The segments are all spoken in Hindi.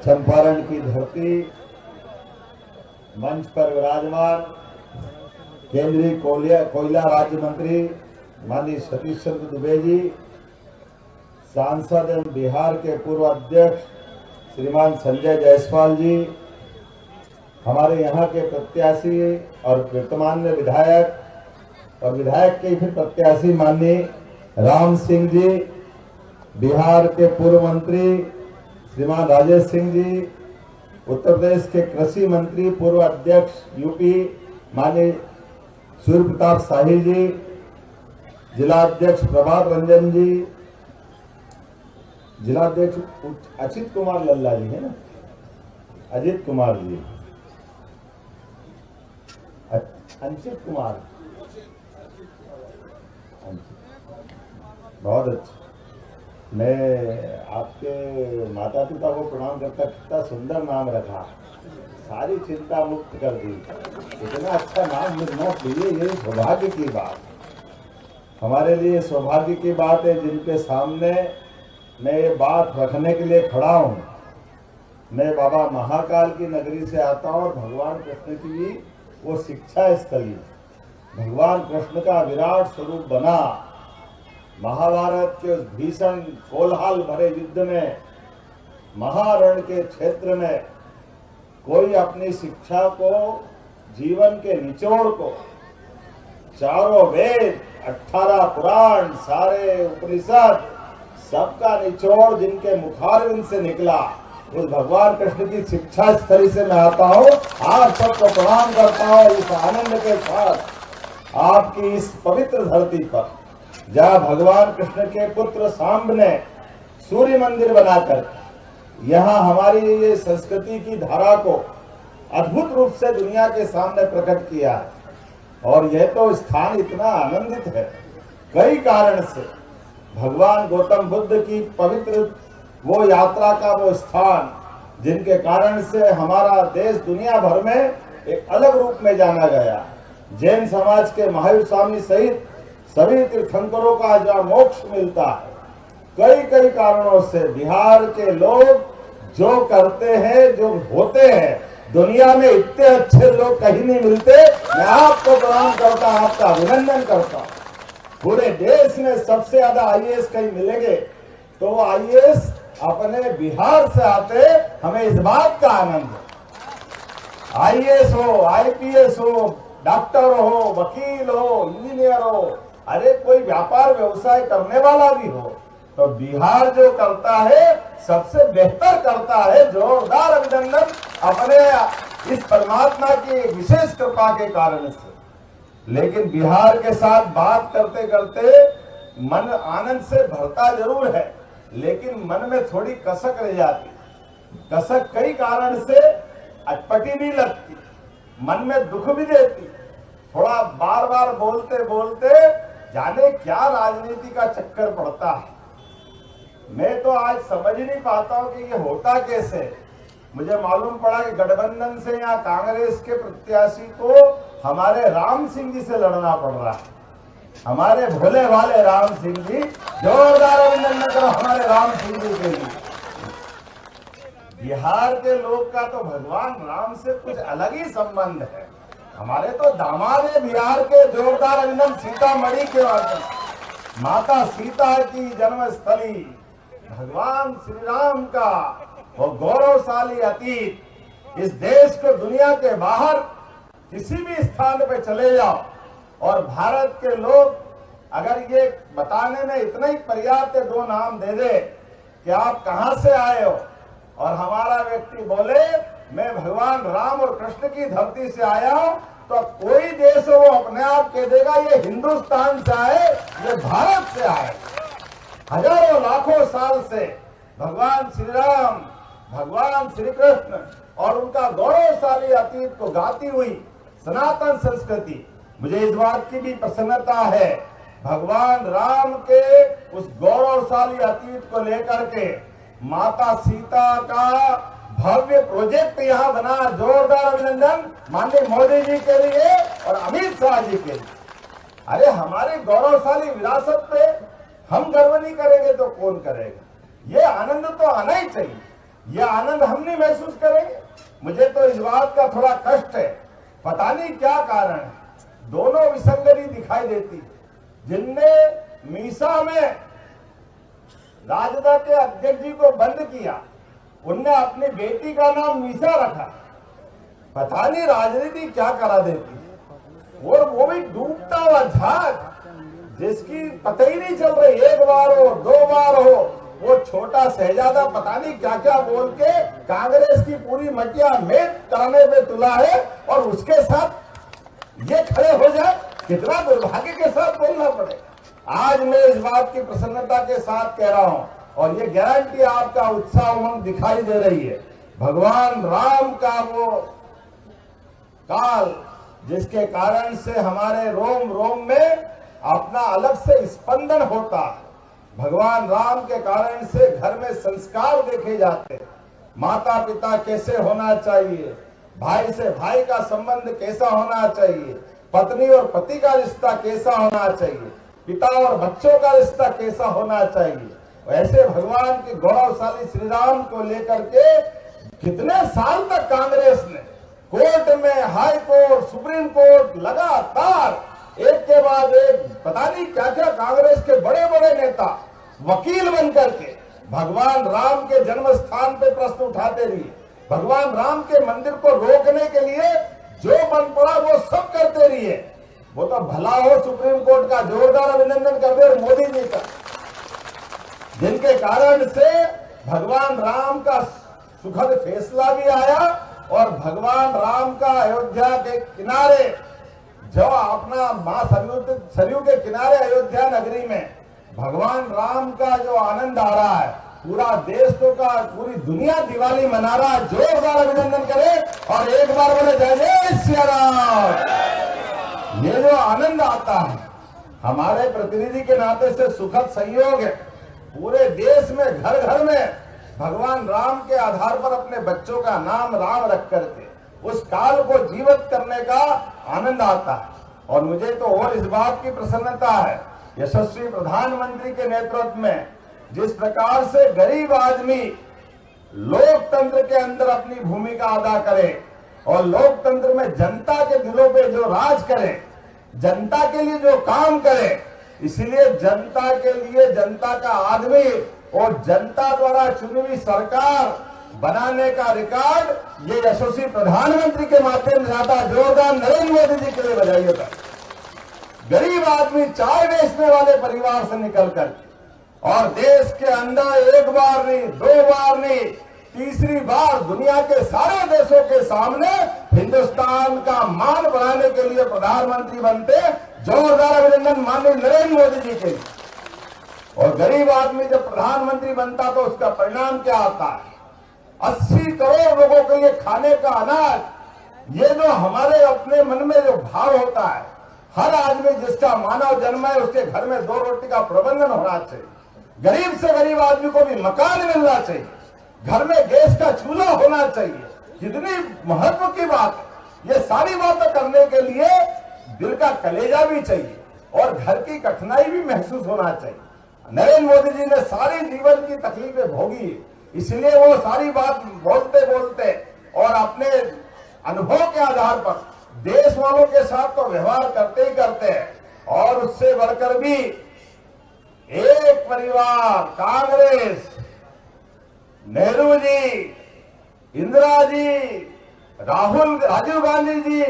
चंपारण की धरती मंच पर विराजमान केंद्रीय कोयला राज्य मंत्री माननीय सतीश चंद्र दुबे जी, सांसद एवं बिहार के पूर्व अध्यक्ष श्रीमान संजय जायसवाल जी, हमारे यहाँ के प्रत्याशी और वर्तमान विधायक और विधायक के फिर प्रत्याशी माननीय राम सिंह जी, बिहार के पूर्व मंत्री श्रीमान राजेश सिंह जी, उत्तर प्रदेश के कृषि मंत्री पूर्व अध्यक्ष यूपी माननीय सूर्य प्रताप शाही जी, जिला अध्यक्ष प्रभात रंजन जी, जिला अध्यक्ष अचित कुमार लल्ला जी है ना, अजित कुमार जी, अंशित कुमार, बहुत अच्छा। मैं आपके माता पिता को प्रणाम करता, कितना सुंदर नाम रखा, सारी चिंता मुक्त कर दी। इतना अच्छा नाम मिलना चाहिए, ये सौभाग्य की बात, हमारे लिए सौभाग्य की बात है जिनके सामने मैं ये बात रखने के लिए खड़ा हूँ। मैं बाबा महाकाल की नगरी से आता हूँ और भगवान कृष्ण की वो शिक्षा स्थली, भगवान कृष्ण का विराट स्वरूप बना महाभारत के उस भीषण कोलाहल भरे युद्ध में, महारण के क्षेत्र में कोई अपनी शिक्षा को, जीवन के निचोड़ को, चारों वेद, 18 पुराण, सारे उपनिषद, सबका निचोड़ जिनके मुखारविंद से निकला, उस भगवान कृष्ण की शिक्षा स्थली से मैं आता हूँ। आप सबको प्रणाम करता हूँ इस आनंद के साथ आपकी इस पवित्र धरती पर, जहाँ भगवान कृष्ण के पुत्र सांब ने सूर्य मंदिर बनाकर यहाँ हमारी ये संस्कृति की धारा को अद्भुत रूप से दुनिया के सामने प्रकट किया है। और यह तो स्थान इतना आनंदित है कई कारण से, भगवान गौतम बुद्ध की पवित्र वो यात्रा का वो स्थान, जिनके कारण से हमारा देश दुनिया भर में एक अलग रूप में जाना गया। जैन समाज के महावीर स्वामी सहित सभी तीर्थंकरों का जहाँ मोक्ष मिलता है, कई कई कारणों से बिहार के लोग जो करते हैं, जो होते हैं, दुनिया में इतने अच्छे लोग कहीं नहीं मिलते। मैं आपको प्रणाम करता हूँ, आपका अभिनंदन करता हूँ। पूरे देश में सबसे ज्यादा आईएएस कहीं मिलेंगे तो वो आईएएस अपने बिहार से आते, हमें इस बात का आनंद है। आईएएस हो, आईपीएस हो, डॉक्टर हो, वकील हो, इंजीनियर हो, अरे कोई व्यापार व्यवसाय करने वाला भी हो, तो बिहार जो करता है सबसे बेहतर करता है। जोरदार अभिनंदन अपने इस परमात्मा की विशेष कृपा के कारण से। लेकिन बिहार के साथ बात करते करते मन आनंद से भरता जरूर है, लेकिन मन में थोड़ी कसक रह जाती। कसक कई कारण से अटपटी भी लगती, मन में दुख भी देती, थोड़ा बार बार बोलते बोलते जाने क्या राजनीति का चक्कर पड़ता है। मैं तो आज समझ नहीं पाता हूं कि ये होता कैसे। मुझे मालूम पड़ा कि गठबंधन से या कांग्रेस के प्रत्याशी को हमारे राम सिंह जी से लड़ना पड़ रहा है। हमारे भोले भाले राम सिंह जी, जोरदार अभिनंदन करो हमारे राम सिंह जी के लिए। बिहार के लोग का तो भगवान राम से कुछ अलग ही संबंध है। हमारे तो दामाद है बिहार के, जोरदार अभिनंदन सीतामढ़ी के वाले, माता सीता की जन्मस्थली, भगवान श्री राम का वो गौरवशाली अतीत। इस देश को दुनिया के बाहर किसी भी स्थान पे चले जाओ और भारत के लोग अगर ये बताने में इतना ही पर्याप्त 2 नाम दे दे कि आप कहां से आए हो, और हमारा व्यक्ति बोले मैं भगवान राम और कृष्ण की धरती से आया हूं, तो कोई देश वो अपने आप कह देगा ये हिंदुस्तान से आए, ये भारत से आए। हजारों लाखों साल से भगवान श्री राम, भगवान श्री कृष्ण और उनका गौरवशाली अतीत को गाती हुई सनातन संस्कृति, मुझे इस बात की भी प्रसन्नता है भगवान राम के उस गौरवशाली अतीत को लेकर के माता सीता का भव्य प्रोजेक्ट यहाँ बना। जोरदार अभिनंदन माननीय मोदी जी के लिए और अमित शाह जी के लिए। अरे हमारी गौरवशाली विरासत पे हम गर्व नहीं करेंगे तो कौन करेगा। ये आनंद तो आना ही चाहिए। ये आनंद हम नहीं महसूस करेंगे? मुझे तो इस बात का थोड़ा कष्ट है, पता नहीं क्या कारण है। दोनों विसंगति दिखाई देती। जिनने मीसा में राजद के अध्यक्ष जी को बंद किया, उनने अपनी बेटी का नाम मीसा रखा। पता नहीं राजनीति क्या करा देती, और वो भी डूबता हुआ जहाज, जिसकी पता ही नहीं चल रही, एक बार हो 2 बार हो, वो छोटा शहजादा पता नहीं क्या क्या बोल के कांग्रेस की पूरी मटिया मेट करने पे तुला है, और उसके साथ ये खड़े हो जाए, कितना दुर्भाग्य के साथ बोलना पड़े। आज मैं इस बात की प्रसन्नता के साथ कह रहा हूं, और ये गारंटी आपका उत्साह उमंग दिखाई दे रही है। भगवान राम का वो काल, जिसके कारण से हमारे रोम रोम में अपना अलग से स्पंदन होता, भगवान राम के कारण से घर में संस्कार देखे जाते। माता पिता कैसे होना चाहिए, भाई से भाई का संबंध कैसा होना चाहिए, पत्नी और पति का रिश्ता कैसा होना चाहिए, पिता और बच्चों का रिश्ता कैसा होना चाहिए। वैसे भगवान के गौरवशाली श्री राम को लेकर के कितने साल तक कांग्रेस ने कोर्ट में, हाई कोर्ट, सुप्रीम कोर्ट, लगातार एक के बाद एक पता नहीं क्या क्या कांग्रेस के बड़े बड़े नेता वकील बनकर के भगवान राम के जन्म स्थान पे प्रश्न उठाते रहिए। भगवान राम के मंदिर को रोकने के लिए जो बन पड़ा वो सब करते रहिए। वो तो भला हो सुप्रीम कोर्ट का जोरदार अभिनंदन कर दे, और मोदी जी का, जिनके कारण से भगवान राम का सुखद फैसला भी आया, और भगवान राम का अयोध्या के किनारे जो अपना मां सरयू के किनारे अयोध्या नगरी में भगवान राम का जो आनंद आ रहा है, पूरा देश तो का पूरी दुनिया दिवाली मना रहा है। जोरदार अभिनंदन करें और एक बार बोले जय जय श्री राम। ये जो आनंद आता है हमारे प्रतिनिधि के नाते से सुखद संयोग है। पूरे देश में घर घर में भगवान राम के आधार पर अपने बच्चों का नाम राम रख करके उस काल को जीवित करने का आनंद आता है। और मुझे तो और इस बात की प्रसन्नता है, यशस्वी प्रधानमंत्री के नेतृत्व में जिस प्रकार से गरीब आदमी लोकतंत्र के अंदर अपनी भूमिका अदा करे और लोकतंत्र में जनता के दिलों पे जो राज करे, जनता के लिए जो काम करे, इसलिए जनता के लिए जनता का आदमी और जनता द्वारा चुनी हुई सरकार बनाने का रिकॉर्ड ये यशस्वी प्रधानमंत्री के माध्यम से आता। जोरदार नरेंद्र मोदी जी के लिए बधाई होता। गरीब आदमी चाय बेचने वाले परिवार से निकलकर और देश के अंदर एक बार नहीं, 2 बार नहीं, तीसरी बार दुनिया के सारे देशों के सामने हिंदुस्तान का मान बढ़ाने के लिए प्रधानमंत्री बनते। जोरदार अभिनंदन माननीय नरेंद्र मोदी जी के। और गरीब आदमी जब प्रधानमंत्री बनता तो उसका परिणाम क्या आता है? 80 करोड़ लोगों के लिए खाने का अनाज। ये जो हमारे अपने मन में जो भाव होता है, हर आदमी जिसका मानव जन्म है उसके घर में 2 रोटी का प्रबंधन होना चाहिए। गरीब से गरीब आदमी को भी मकान मिलना चाहिए, घर में गैस का चूल्हा होना चाहिए। कितनी महत्व की बात है। ये सारी बातें करने के लिए दिल का कलेजा भी चाहिए और घर की कठिनाई भी महसूस होना चाहिए। नरेंद्र मोदी जी ने सारी जीवन की तकलीफें भोगी, इसलिए वो सारी बात बोलते बोलते और अपने अनुभव के आधार पर देश वालों के साथ तो व्यवहार करते ही करते हैं। और उससे बढ़कर भी एक परिवार, कांग्रेस, नेहरू जी, इंदिरा जी, राजीव गांधी जी,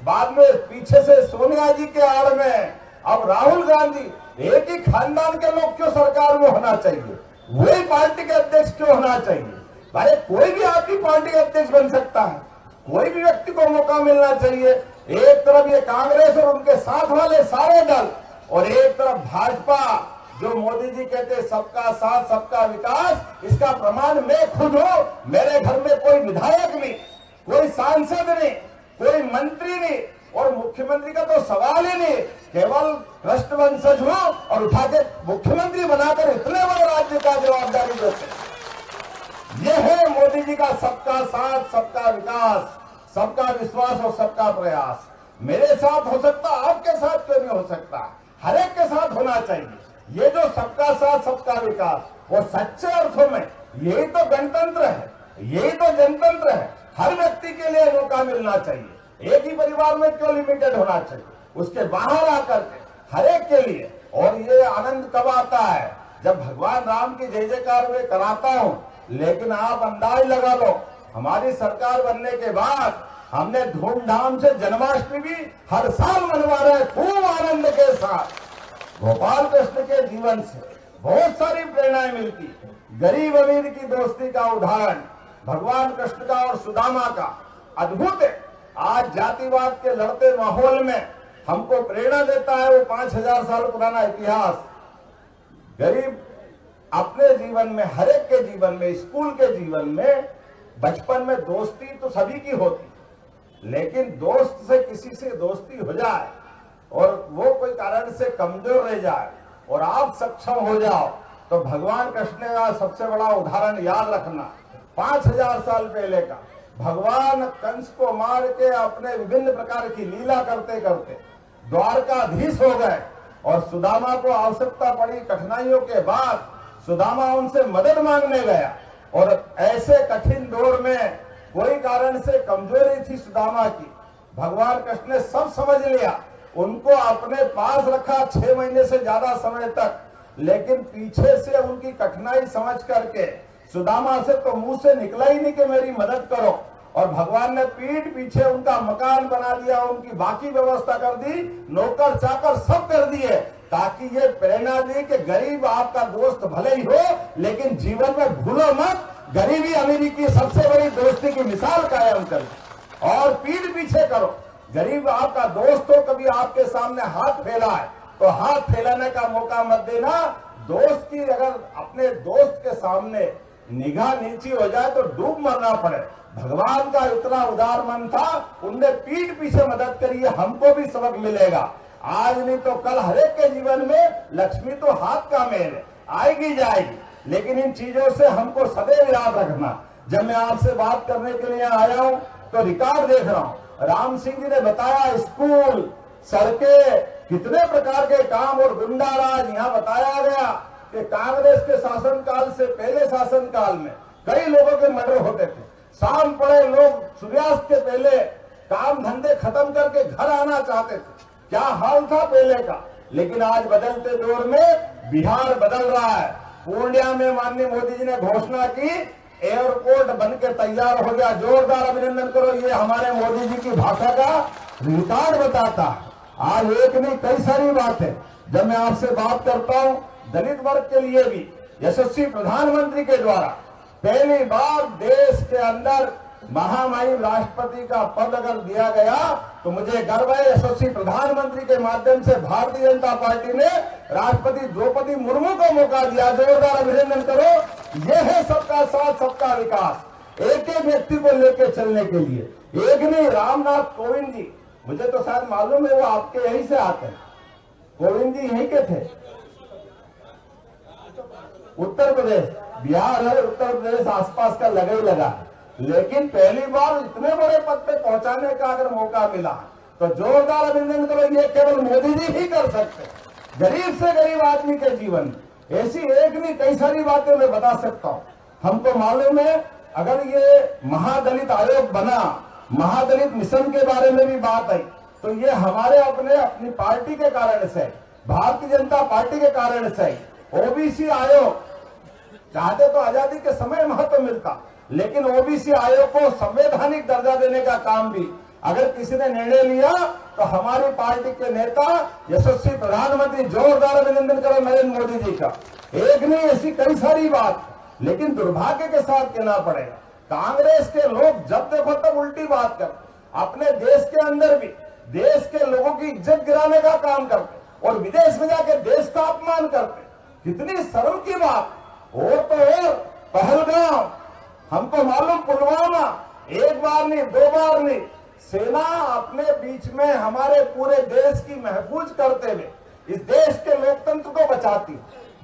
बाद में पीछे से सोनिया जी के आड़ में अब राहुल गांधी। एक ही खानदान के लोग क्यों सरकार में होना चाहिए? वही पार्टी के अध्यक्ष क्यों होना चाहिए? भाई कोई भी आपकी पार्टी का अध्यक्ष बन सकता है, कोई भी व्यक्ति को मौका मिलना चाहिए। एक तरफ ये कांग्रेस और उनके साथ वाले सारे दल, और एक तरफ भाजपा जो मोदी जी कहते सबका साथ सबका विकास। इसका प्रमाण मैं खुद हूं। मेरे घर में कोई विधायक नहीं, कोई सांसद नहीं, कोई मंत्री नहीं, और मुख्यमंत्री का तो सवाल ही नहीं। केवल कृष्ण वंशज हूं और उठा के मुख्यमंत्री बनाकर इतने बड़े राज्य का जवाबदारी देते। यह है मोदी जी का सबका साथ सबका विकास, सबका विश्वास और सबका प्रयास। मेरे साथ हो सकता, आपके साथ क्यों नहीं हो सकता? हर एक के साथ होना चाहिए। ये जो सबका साथ सबका विकास, वो सच्चे अर्थों में यही तो गणतंत्र है। यही तो जनतंत्र है। हर व्यक्ति के लिए मौका मिलना चाहिए। एक ही परिवार में क्यों लिमिटेड होना चाहिए? उसके बाहर आकर के हर एक के लिए। और ये आनंद कब आता है? जब भगवान राम की जय जयकार में कराता हूं। लेकिन आप अंदाज लगा लो, हमारी सरकार बनने के बाद हमने धूमधाम से जन्माष्टमी भी हर साल मनवा रहे हैं, खूब आनंद के साथ। गोपाल कृष्ण के जीवन से बहुत सारी प्रेरणाएं मिलती। गरीब अमीर की दोस्ती का उदाहरण भगवान कृष्ण का और सुदामा का अद्भुत है। आज जातिवाद के लड़ते माहौल में हमको प्रेरणा देता है वो 5000 साल पुराना इतिहास। गरीब अपने जीवन में, हर एक के जीवन में, स्कूल के जीवन में, बचपन में दोस्ती तो सभी की होती, लेकिन दोस्त से किसी से दोस्ती हो जाए और वो कोई कारण से कमजोर रह जाए और आप सक्षम हो जाओ, तो भगवान कृष्ण का सबसे बड़ा उदाहरण याद रखना। 5000 साल पहले का भगवान कंस को मार के अपने विभिन्न प्रकार की लीला करते करते द्वारकाधीश हो गए और सुदामा को आवश्यकता पड़ी। कठिनाइयों के बाद सुदामा उनसे मदद मांगने गया और ऐसे कठिन दौर में कोई कारण से कमजोरी थी सुदामा की, भगवान कृष्ण ने सब समझ लिया, उनको अपने पास रखा 6 महीने से ज्यादा समय तक। लेकिन पीछे से उनकी कठिनाई समझ करके सुदामा से तो मुंह से निकला ही नहीं कि मेरी मदद करो, और भगवान ने पीठ पीछे उनका मकान बना दिया, उनकी बाकी व्यवस्था कर दी, नौकर चाकर सब कर दिए, ताकि ये प्रेरणा दी कि गरीब आपका दोस्त भले ही हो, लेकिन जीवन में भूलो मत, गरीबी अमीरी की सबसे बड़ी दोस्ती की मिसाल कायम करो और पीठ पीछे करो। गरीब आपका दोस्त हो, कभी आपके सामने हाथ फैला है तो हाथ फैलाने का मौका मत देना। दोस्त की अगर अपने दोस्त के सामने निगाह नीची हो जाए तो डूब मरना पड़े। भगवान का इतना उदार मन था, उनने पीठ पीछे मदद करी है, हमको भी सबक मिलेगा। आज नहीं तो कल हर एक के जीवन में लक्ष्मी तो हाथ का मेल है, आएगी जाएगी, लेकिन इन चीजों से हमको सदैव याद रखना। जब मैं आपसे बात करने के लिए आया हूं तो रिकॉर्ड देख रहा हूं। राम सिंह जी ने बताया स्कूल, सड़कें, कितने प्रकार के काम और गुंडा राज यहाँ बताया गया कि कांग्रेस के शासनकाल से पहले शासनकाल में कई लोगों के मर्डर होते थे। शाम पड़े लोग सूर्यास्त के पहले काम धंधे खत्म करके घर आना चाहते थे। क्या हाल था पहले का। लेकिन आज बदलते दौर में बिहार बदल रहा है। पूर्णिया में माननीय मोदी जी ने घोषणा की, एयरपोर्ट बनके तैयार हो गया। जोरदार अभिनंदन करो, ये हमारे मोदी जी की भाषा का रिकॉर्ड बताता है। आज एक नहीं कई सारी बात है। जब मैं आपसे बात करता हूं दलित वर्ग के लिए भी यशस्वी प्रधानमंत्री के द्वारा पहली बार देश के अंदर महामहिम राष्ट्रपति का पद अगर दिया गया तो मुझे गर्व है। यशस्वी प्रधानमंत्री के माध्यम से भारतीय जनता पार्टी ने राष्ट्रपति द्रौपदी मुर्मू को मौका दिया। जोरदार अभिनंदन करो। यह है सबका साथ सबका विकास, एक एक व्यक्ति को लेकर चलने के लिए। एक नहीं, रामनाथ कोविंद जी, मुझे तो शायद मालूम है वो आपके यहीं से आते हैं। कोविंद जी यहीं के थे, उत्तर प्रदेश, बिहार है, उत्तर प्रदेश आसपास का लगा ही लगा है। लेकिन पहली बार इतने बड़े पद पे पहुंचाने का अगर मौका मिला तो जोरदार अभिनंदन करो। ये केवल मोदी जी ही कर सकते। गरीब से गरीब आदमी के जीवन में ऐसी एक नहीं कई सारी बातें मैं बता सकता हूं। हमको मालूम है अगर ये महादलित आयोग बना, महादलित मिशन के बारे में भी बात आई, तो ये हमारे अपनी पार्टी के कारण से, भारतीय जनता पार्टी के कारण से। ओबीसी आयोग चाहते तो आजादी के समय महत्व मिलता, लेकिन ओबीसी आयोग को संवैधानिक दर्जा देने का काम भी अगर किसी ने निर्णय लिया तो हमारी पार्टी के नेता यशस्वी प्रधानमंत्री, जोरदार अभिनंदन करो नरेंद्र मोदी जी का। एक नहीं ऐसी कई सारी बात, लेकिन दुर्भाग्य के साथ कहना पड़ेगा कांग्रेस के लोग जब देखो तब उल्टी बात करते। अपने देश के अंदर भी देश के लोगों की इज्जत गिराने का काम करते और विदेश में जाके देश का अपमान करते। कितनी शर्म की बात। और तो और पहलगाम, हमको मालूम पुलवामा, एक बार नहीं दो बार नहीं, सेना अपने बीच में हमारे पूरे देश की महफूज करते हुए इस देश के लोकतंत्र को बचाती,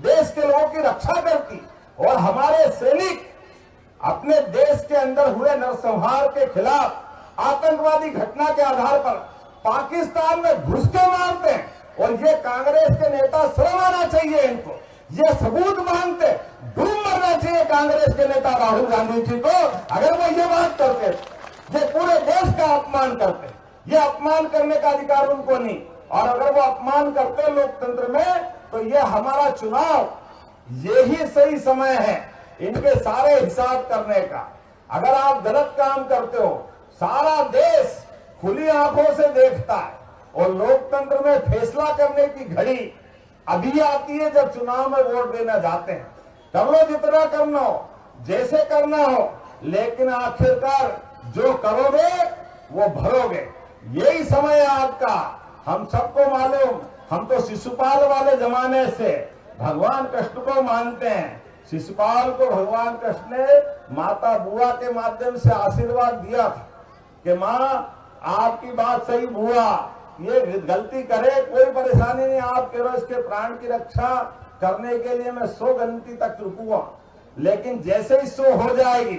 देश के लोगों की रक्षा करती। और हमारे सैनिक अपने देश के अंदर हुए नरसंहार के खिलाफ आतंकवादी घटना के आधार पर पाकिस्तान में घुस के मारते हैं। और ये कांग्रेस के नेता शर्म आना चाहिए इनको। ये सबूत मानते, डूब मरना चाहिए कांग्रेस के नेता राहुल गांधी जी को अगर वो ये बात करते। ये पूरे देश का अपमान करते, ये अपमान करने का अधिकार उनको नहीं। और अगर वो अपमान करते लोकतंत्र में, तो ये हमारा चुनाव यही सही समय है इनके सारे हिसाब करने का। अगर आप गलत काम करते हो, सारा देश खुली आंखों से देखता है और लोकतंत्र में फैसला करने की घड़ी अभी आती है जब चुनाव में वोट देना जाते हैं। कर लो जितना करना हो, जैसे करना हो, लेकिन आखिरकार जो करोगे वो भरोगे। यही समय है आपका। हम सबको मालूम, हम तो शिशुपाल वाले जमाने से भगवान कृष्ण को मानते हैं। शिशुपाल को भगवान कृष्ण ने माता बुआ के माध्यम से आशीर्वाद दिया था कि माँ आपकी बात सही, बुआ ये गलती करे कोई परेशानी नहीं, आप कह रहे इसके प्राण की रक्षा करने के लिए मैं 100 गिनती तक रुकूंगा, लेकिन जैसे ही 100 हो जाएगी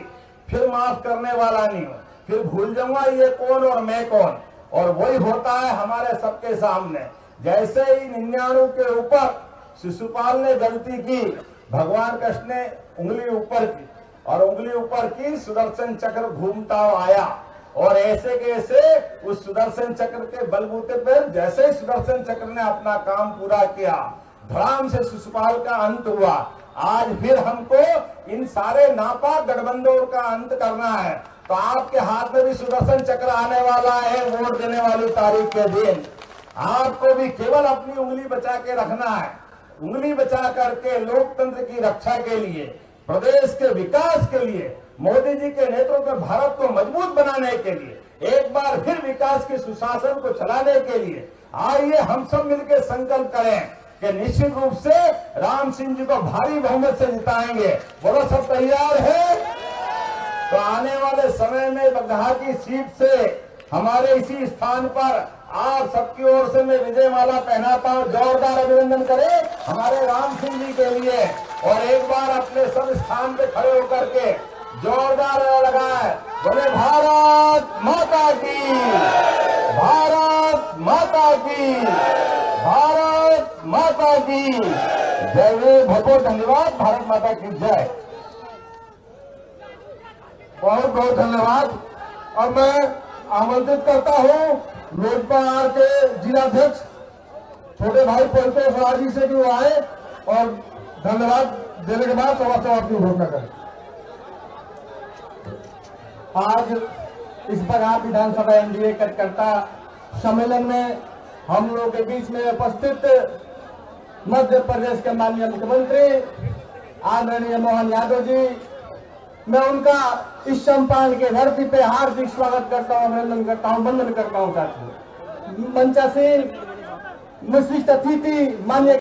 फिर माफ करने वाला नहीं हो, फिर भूल जाऊंगा ये कौन और मैं कौन। और वही होता है हमारे सबके सामने। जैसे ही 99 के ऊपर शिशुपाल ने गलती की, भगवान कृष्ण ने उंगली ऊपर की और उंगली ऊपर की, सुदर्शन चक्र घूमता आया और ऐसे के ऐसे उस सुदर्शन चक्र के बलबूते पर जैसे ही सुदर्शन चक्र ने अपना काम पूरा किया, धड़ाम से शिशुपाल का अंत हुआ। आज फिर हमको इन सारे नापाक गठबंधनों का अंत करना है, तो आपके हाथ में भी सुदर्शन चक्र आने वाला है वोट देने वाली तारीख के दिन। आपको भी केवल अपनी उंगली बचा के रखना है। उंगली बचा करके लोकतंत्र की रक्षा के लिए, प्रदेश के विकास के लिए, मोदी जी के नेतृत्व में भारत को मजबूत बनाने के लिए, एक बार फिर विकास के सुशासन को चलाने के लिए आइए हम सब मिलकर संकल्प करें कि निश्चित रूप से राम सिंह जी को भारी बहुमत से जिताएंगे। बोलो सब तैयार है? तो आने वाले समय में बगहा की सीट से हमारे इसी स्थान पर आप सबकी ओर से मैं विजय माला पहनाता हूं। जोरदार अभिनंदन करें हमारे राम सिंह जी के लिए और एक बार अपने सब स्थान पे खड़े होकर के जोरदार लगाए, बोले भारत माता की, भारत माता की, भारत माता की जय। बहुत बहुत धन्यवाद। भारत माता की जय। बहुत बहुत धन्यवाद। और मैं आमंत्रित करता हूं लोजपा आर के जिलाध्यक्ष छोटे भाई परितोष राज जी से कि वो आए और धन्यवाद देने के बाद सभा समाप्ति घोषणा करें। आज इस बगहा विधानसभा एनडीए कार्यकर्ता सम्मेलन में हम लोगों के बीच में उपस्थित मध्य प्रदेश के माननीय मुख्यमंत्री आदरणीय मोहन यादव जी, मैं उनका इस चंपारण के धरती पे हार्दिक स्वागत करता हूं, अभिनंदन करता हूं, वंदन करता हूं। साथियों, मंचासीन विशिष्ट अतिथि माननीय